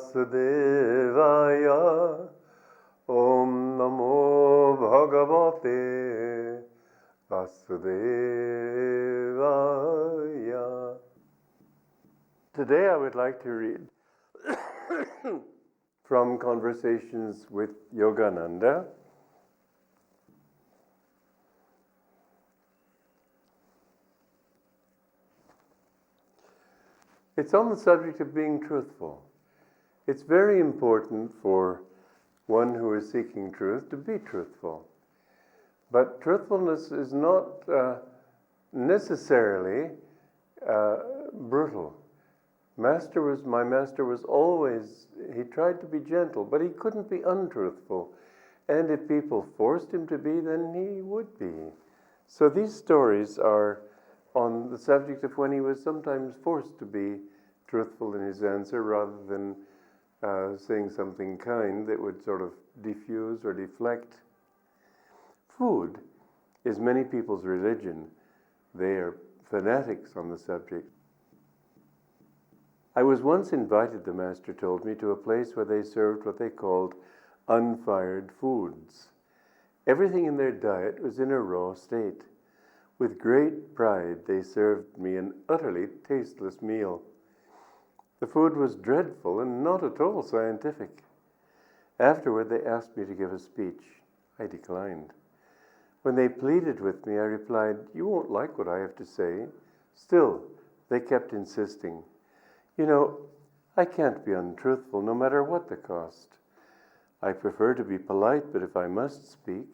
Vasudevaya. Om Namo Bhagavate Vasudevaya. Today I would like to read from Conversations with Yogananda. It's on the subject of being truthful. It's very important for one who is seeking truth to be truthful. But truthfulness is not necessarily brutal. My master was always, he tried to be gentle, but he couldn't be untruthful. And if people forced him to be, then he would be. So these stories are on the subject of when he was sometimes forced to be truthful in his answer rather than saying something kind that would sort of diffuse or deflect. Food is many people's religion. They are fanatics on the subject. I was once invited, the master told me, to a place where they served what they called unfired foods. Everything in their diet was in a raw state. With great pride, they served me an utterly tasteless meal. The food was dreadful and not at all scientific. Afterward, they asked me to give a speech. I declined. When they pleaded with me, I replied, "You won't like what I have to say." Still, they kept insisting. You know, I can't be untruthful no matter what the cost. I prefer to be polite, but if I must speak,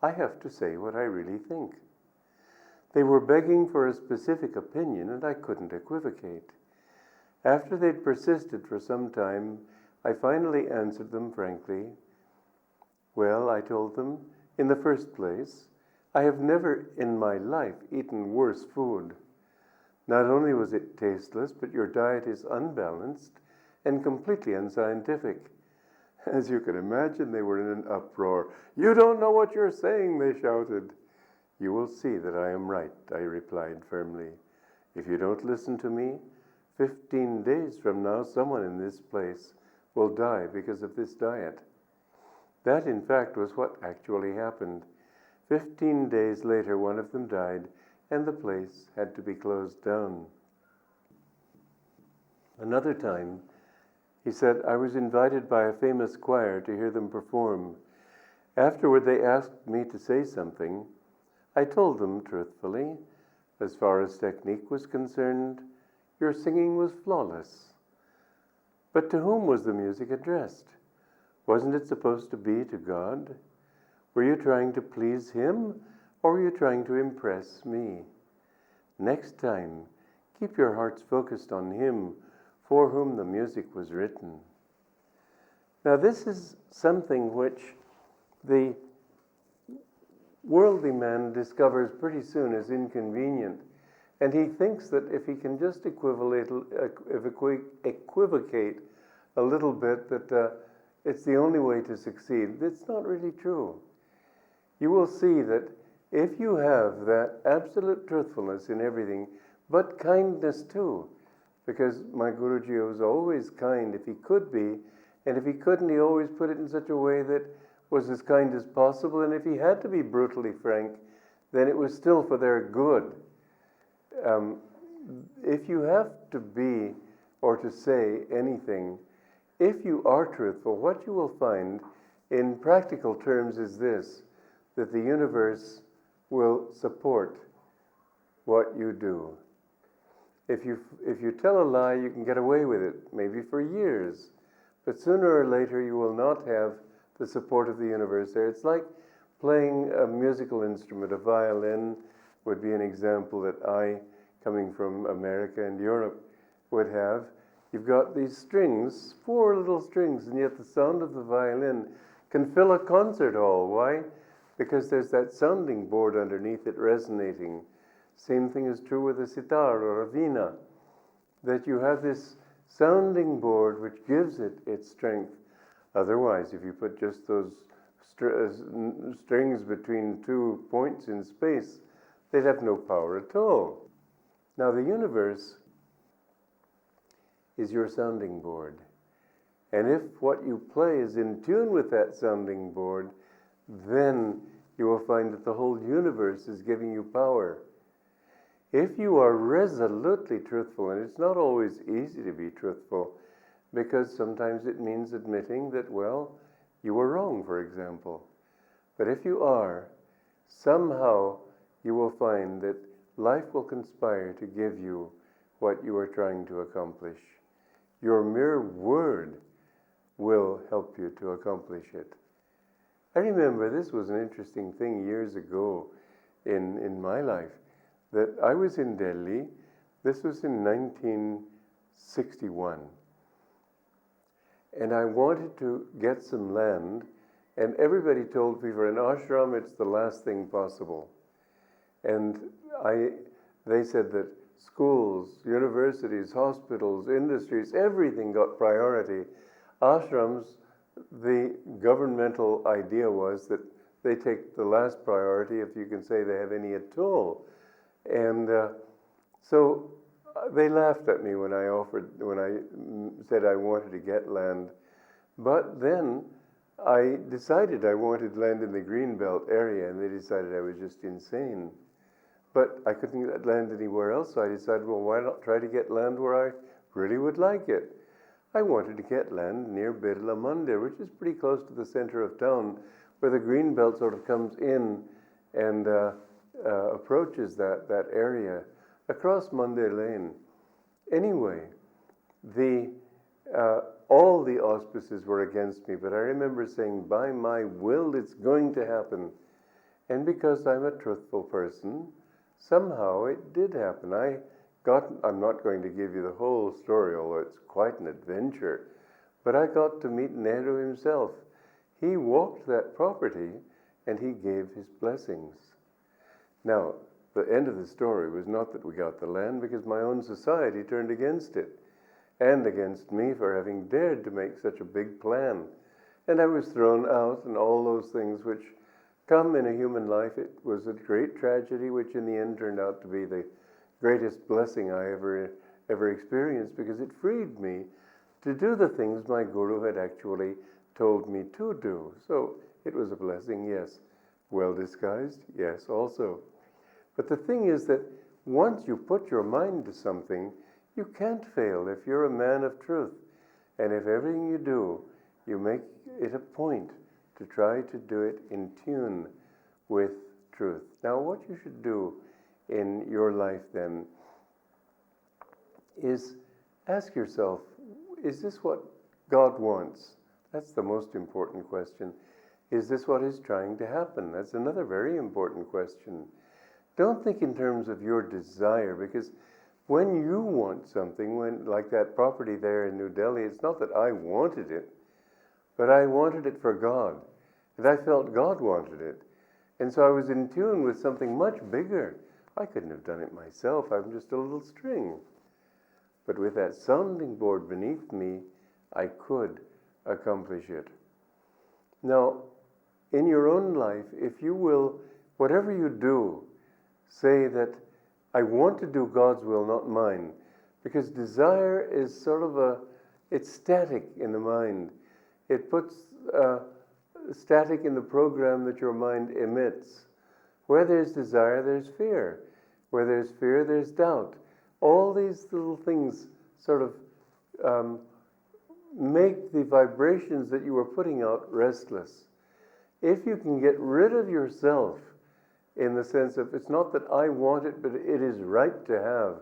I have to say what I really think. They were begging for a specific opinion, and I couldn't equivocate. After they'd persisted for some time, I finally answered them frankly. Well, I told them, in the first place, I have never in my life eaten worse food. Not only was it tasteless, but your diet is unbalanced and completely unscientific. As you can imagine, they were in an uproar. "You don't know what you're saying," they shouted. "You will see that I am right," I replied firmly. "If you don't listen to me, 15 days from now, someone in this place will die because of this diet." That, in fact, was what actually happened. 15 days later, one of them died, and the place had to be closed down. Another time, he said, I was invited by a famous choir to hear them perform. Afterward, they asked me to say something. I told them truthfully, as far as technique was concerned, your singing was flawless. But to whom was the music addressed? Wasn't it supposed to be to God? Were you trying to please Him, or were you trying to impress me? Next time, keep your hearts focused on Him for whom the music was written. Now, this is something which the worldly man discovers pretty soon as inconvenient. And he thinks that if he can just equivocate a little bit, that it's the only way to succeed. That's not really true. You will see that if you have that absolute truthfulness in everything, but kindness too, because my Guruji was always kind if he could be, and if he couldn't, he always put it in such a way that was as kind as possible, and if he had to be brutally frank, then it was still for their good. If you have to be or to say anything, if you are truthful, what you will find in practical terms is this, that the universe will support what you do. If you tell a lie, you can get away with it, maybe for years, but sooner or later you will not have the support of the universe there. It's like playing a musical instrument. A violin would be an example that I, coming from America and Europe, would have. You've got these strings, 4 little strings, and yet the sound of the violin can fill a concert hall. Why? Because there's that sounding board underneath it resonating. Same thing is true with a sitar or a veena, that you have this sounding board which gives it its strength. Otherwise, if you put just those strings between 2 points in space, they'd have no power at all. Now, the universe is your sounding board. And if what you play is in tune with that sounding board, then you will find that the whole universe is giving you power. If you are resolutely truthful, and it's not always easy to be truthful, because sometimes it means admitting that, well, you were wrong, for example. But if you are, somehow you will find that life will conspire to give you what you are trying to accomplish. Your mere word will help you to accomplish it. I remember this was an interesting thing years ago in my life, that I was in Delhi. This was in 1961. And I wanted to get some land, and everybody told me for an ashram it's the last thing possible. And they said that schools, universities, hospitals, industries, everything got priority. Ashrams, the governmental idea was that they take the last priority if you can say they have any at all. And so they laughed at me when I said I wanted to get land. But then I decided I wanted land in the Greenbelt area, and they decided I was just insane. But I couldn't get land anywhere else, so I decided, well, why not try to get land where I really would like it? I wanted to get land near Birla Mandir, which is pretty close to the center of town, where the Greenbelt sort of comes in and approaches that area across Mandir Lane. Anyway, all the auspices were against me, but I remember saying, by my will, it's going to happen. And because I'm a truthful person, somehow it did happen. I'm not going to give you the whole story, although it's quite an adventure, but I got to meet Nehru himself. He walked that property and he gave his blessings. Now, the end of the story was not that we got the land, because my own society turned against it, and against me for having dared to make such a big plan. And I was thrown out, and all those things which come in a human life. It was a great tragedy, which in the end turned out to be the greatest blessing I ever experienced, because it freed me to do the things my guru had actually told me to do. So it was a blessing, yes. Well disguised, yes, also. But the thing is that once you put your mind to something, you can't fail if you're a man of truth. And if everything you do, you make it a point to try to do it in tune with truth. Now, what you should do in your life then is ask yourself, is this what God wants? That's the most important question. Is this what is trying to happen? That's another very important question. Don't think in terms of your desire, because when you want something, like that property there in New Delhi, it's not that I wanted it, but I wanted it for God. And I felt God wanted it. And so I was in tune with something much bigger. I couldn't have done it myself. I'm just a little string. But with that sounding board beneath me, I could accomplish it. Now, in your own life, if you will, whatever you do, say that I want to do God's will, not mine. Because desire is sort of it's static in the mind. It puts static in the program that your mind emits. Where there's desire, there's fear. Where there's fear, there's doubt. All these little things sort of make the vibrations that you are putting out restless. If you can get rid of yourself, in the sense of it's not that I want it, but it is right to have.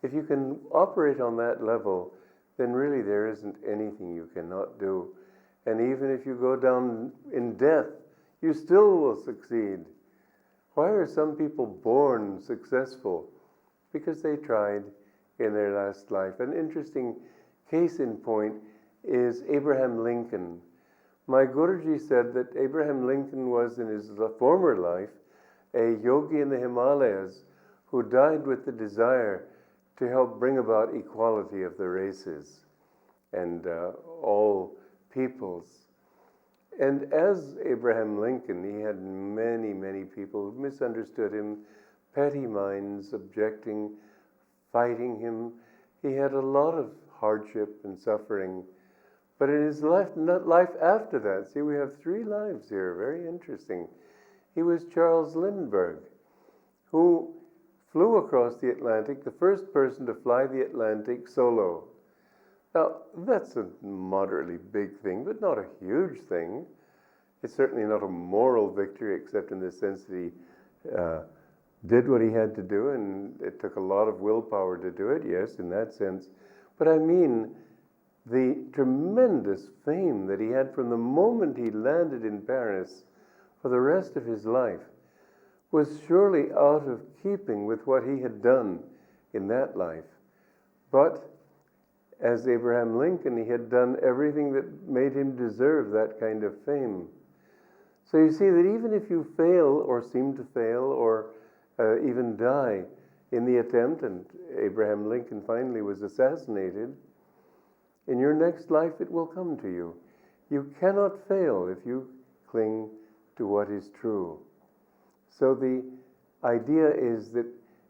If you can operate on that level, then really there isn't anything you cannot do. And even if you go down in death, you still will succeed. Why are some people born successful? Because they tried in their last life. An interesting case in point is Abraham Lincoln. My Guruji said that Abraham Lincoln was in his former life a yogi in the Himalayas who died with the desire to help bring about equality of the races and all peoples. And as Abraham Lincoln, he had many, many people who misunderstood him, petty minds, objecting, fighting him. He had a lot of hardship and suffering. But in his life after that, see, we have 3 lives here, very interesting. He was Charles Lindbergh, who flew across the Atlantic, the first person to fly the Atlantic solo. Now, that's a moderately big thing, but not a huge thing. It's certainly not a moral victory, except in the sense that he did what he had to do, and it took a lot of willpower to do it, yes, in that sense. But I mean, the tremendous fame that he had from the moment he landed in Paris for the rest of his life was surely out of keeping with what he had done in that life. But as Abraham Lincoln, he had done everything that made him deserve that kind of fame. So you see that even if you fail or seem to fail or even die in the attempt, and Abraham Lincoln finally was assassinated, in your next life it will come to you. You cannot fail if you cling to what is true. So the idea is that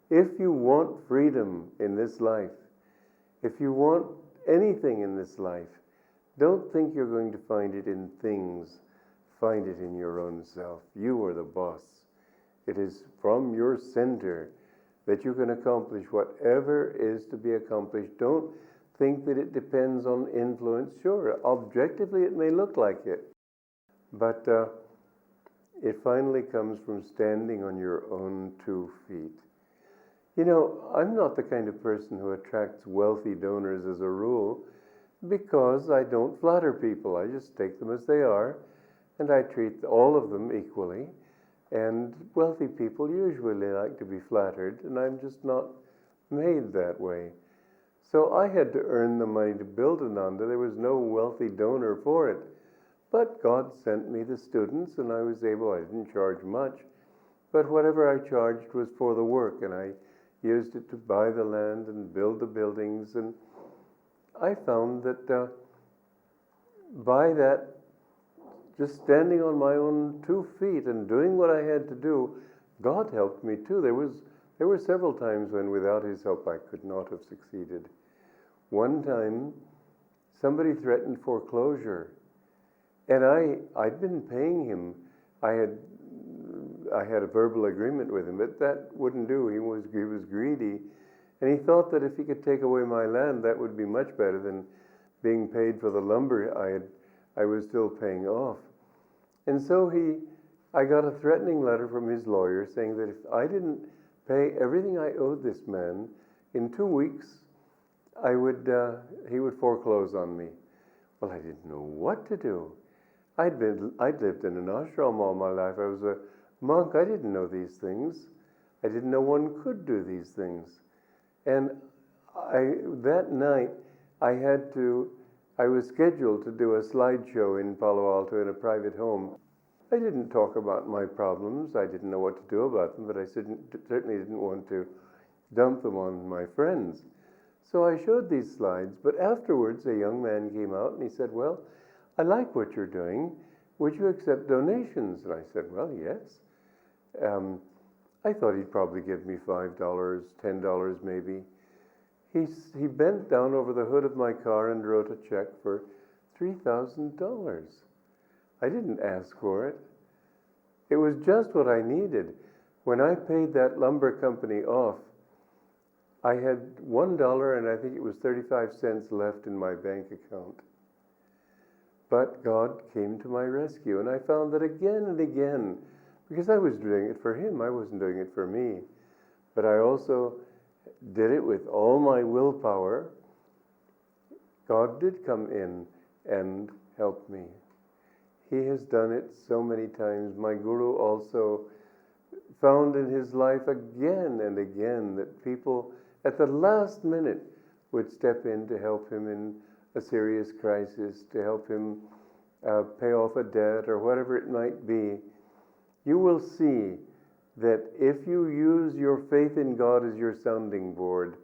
if you want freedom in this life, if you want anything in this life, don't think you're going to find it in things. Find it in your own self. You are the boss. It is from your center that you can accomplish whatever is to be accomplished. Don't think that it depends on influence. Sure, objectively it may look like it, but it finally comes from standing on your own 2 feet. You know, I'm not the kind of person who attracts wealthy donors as a rule, because I don't flatter people. I just take them as they are, and I treat all of them equally. And wealthy people usually like to be flattered, and I'm just not made that way. So I had to earn the money to build Ananda. There was no wealthy donor for it. But God sent me the students, and I didn't charge much, but whatever I charged was for the work, and I used it to buy the land and build the buildings. And I found that by that, just standing on my own 2 feet and doing what I had to do, God helped me too. There were several times when without his help I could not have succeeded. One time, somebody threatened foreclosure, and I'd been paying him. I had a verbal agreement with him, but that wouldn't do. He was greedy, and he thought that if he could take away my land, that would be much better than being paid for the lumber I was still paying off. And so I got a threatening letter from his lawyer saying that if I didn't pay everything I owed this man, in 2 weeks, he would foreclose on me. Well, I didn't know what to do. I'd lived in an ashram all my life. I was a monk. I didn't know these things. I didn't know one could do these things. And that night, I was scheduled to do a slideshow in Palo Alto in a private home. I didn't talk about my problems. I didn't know what to do about them, but I certainly didn't want to dump them on my friends. So I showed these slides, but afterwards a young man came out and he said, "Well, I like what you're doing. Would you accept donations?" And I said, "Well, yes." I thought he'd probably give me $5, $10 maybe. He bent down over the hood of my car and wrote a check for $3,000. I didn't ask for it. It was just what I needed. When I paid that lumber company off, I had $1 and I think it was 35 cents left in my bank account. But God came to my rescue, and I found that again and again, because I was doing it for him, I wasn't doing it for me. But I also did it with all my willpower. God did come in and help me. He has done it so many times. My guru also found in his life again and again that people at the last minute would step in to help him in a serious crisis, to help him pay off a debt or whatever it might be. You will see that if you use your faith in God as your sounding board,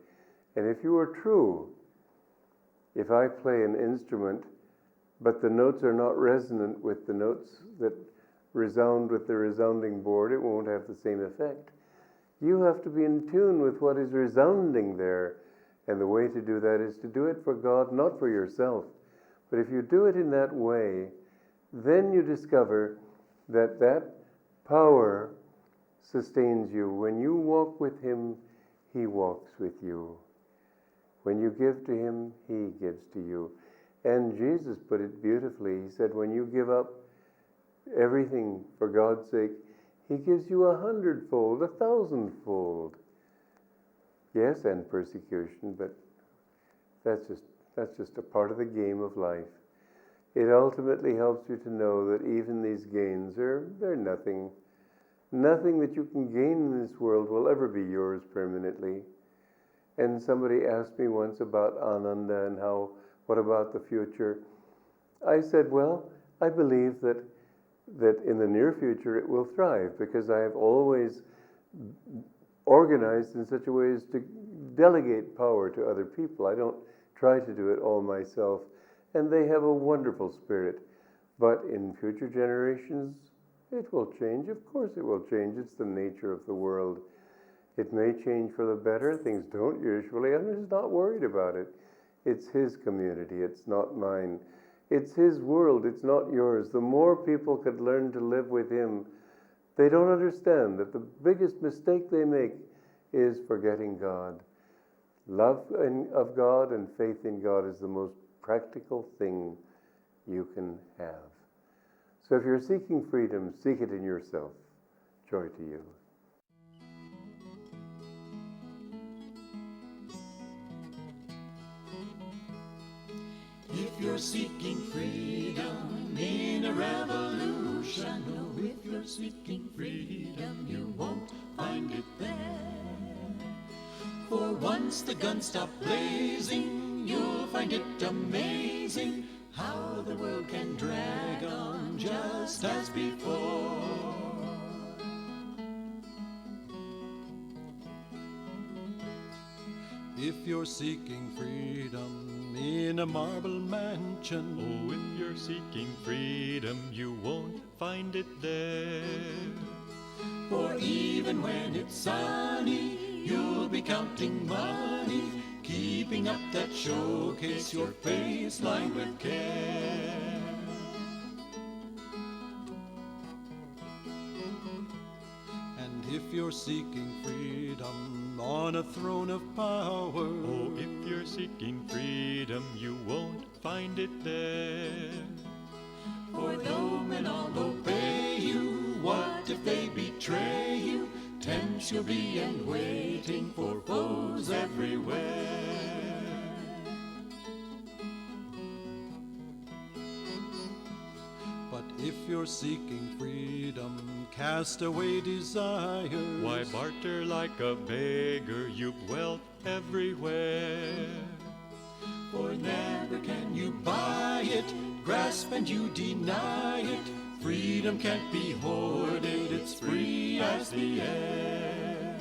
and if you are true, if I play an instrument, but the notes are not resonant with the notes that resound with the resounding board, it won't have the same effect. You have to be in tune with what is resounding there, and the way to do that is to do it for God, not for yourself, But if you do it in that way, then you discover that that power sustains you. When you walk with him, he walks with you. When you give to him, he gives to you. And Jesus put it beautifully. He said, when you give up everything for God's sake, he gives you 100-fold, 1,000-fold. Yes, and persecution, but that's just a part of the game of life. It ultimately helps you to know that even these gains they're nothing. Nothing that you can gain in this world will ever be yours permanently. And somebody asked me once about Ananda and what about the future? I said, well, I believe that in the near future it will thrive, because I have always organized in such a way as to delegate power to other people. I don't try to do it all myself. And they have a wonderful spirit. But in future generations, it will change. Of course it will change. It's the nature of the world. It may change for the better. Things don't usually. I'm just not worried about it. It's his community. It's not mine. It's his world. It's not yours. The more people could learn to live with him, they don't understand that the biggest mistake they make is forgetting God. Love of God and faith in God is the most practical thing you can have. So if you're seeking freedom, seek it in yourself. Joy to you. If you're seeking freedom in a revolution, oh, if you're seeking freedom, you won't find it there. For once the guns stop blazing, you'll find it amazing how the world can drag on just as before. If you're seeking freedom in a marble mansion, oh, if you're seeking freedom, you won't find it there. For even when it's sunny, you'll be counting money, keeping up that showcase your face lined with care. and if you're seeking freedom on a throne of power, oh, if you're seeking freedom, you won't find it there. For though men all obey you, what if they betray you? Tense you'll be and waiting for foes everywhere. But if you're seeking freedom, cast away desire. Why barter like a beggar? You've wealth everywhere. For never can you buy it, grasp and you deny it. Freedom can't be hoarded, it's free as the air.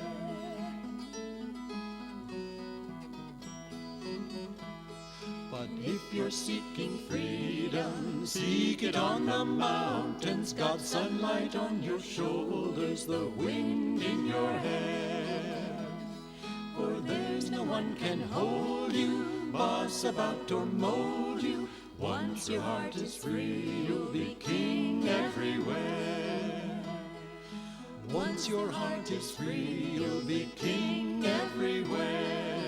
But if you're seeking freedom, seek it on the mountains. God's sunlight on your shoulders, the wind in your hair. For there's no one can hold you, boss about or mold you. Once your heart is free, you'll be king everywhere. Once your heart is free, you'll be king everywhere.